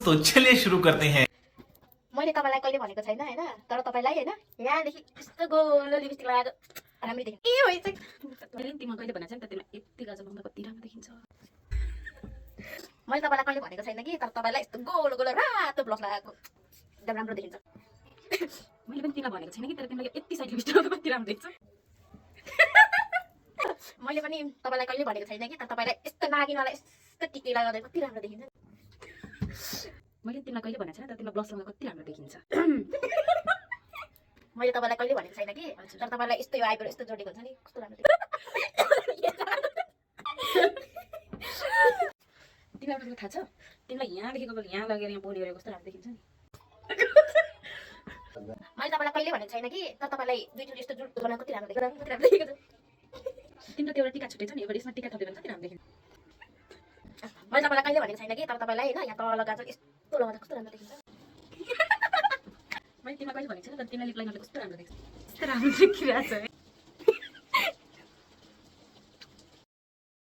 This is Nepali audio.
तो चलिए शुरू करते हैं। मैले तपाईलाई कहिले भनेको छैन हैन, तर तपाईलाई हैन यहाँदेखि यस्तो गोलो लिपस्टिक लगाएको राम्रै देखिन्छ। ए होइ चाहिँ मैले नि तिमीलाई कहिले भनेको छैन त तिमीलाई यति गाजर लगाउँदा कति राम्रो देखिन्छ। मैले तपाईलाई कहिले भनेको छैन कि, तर तपाईलाई यस्तो गोलो गोलो रातो ब्लस लगाएको एकदम राम्रो देखिन्छ। मैले पनि तिमीलाई भनेको छैन कि तर तिमीलाई यति साइड लिपस्टिक लगाउँदा कति राम्रो देखिन्छ। मैले पनि तपाईलाई कहिले भनेको छैन कि, तर तपाईलाई यस्तो नागिनवाला यस्तो टिकी लगाउँदा कति राम्रो देखिन्छ। मैले तिमीलाई कहिले भनेको छैन तर तिमीलाई ब्लस लगाउँदा कति राम्रो देखिन्छ। मैले तपाईलाई कहिले भनेको छैन कि, तर तपाईलाई यस्तो यो आइब्रो यस्तो जोडेको हुन्छ नि कस्तो राम्रो देखिन्छ। तिमीलाई एउटा थाहा छ तिमीलाई यहाँदेखिको यहाँ लगेर यहाँ बोली गरेको कस्तो राम्रो देखिन्छ नि। मैले तपाईलाई कहिले भनेको छैन कि, तर तपाईलाई दुईचोटि यस्तो जुट बनाएको कति राम्रो देखिन्छ। कति राम्रो देखिन्छ। तिम्रो त्यो एउटा टिका छुटेछ नि, एउटा यसमा टिका थप्यो भने कति राम्रो देखिन्छ। मैले तपाईलाई कहिले भनेको छैन कि, तर तपाईलाई हैन यहाँ तल गाजर यस्तो लगाउँदा कस्तो राम्रो देखिन्छ। मैले तिमीलाई कहिले भनेको छैन तर तिमीलाई लिप लाइन कस्तो राम्रो देखिन्छ। कस्तो राम्रो देखिरहेछ है।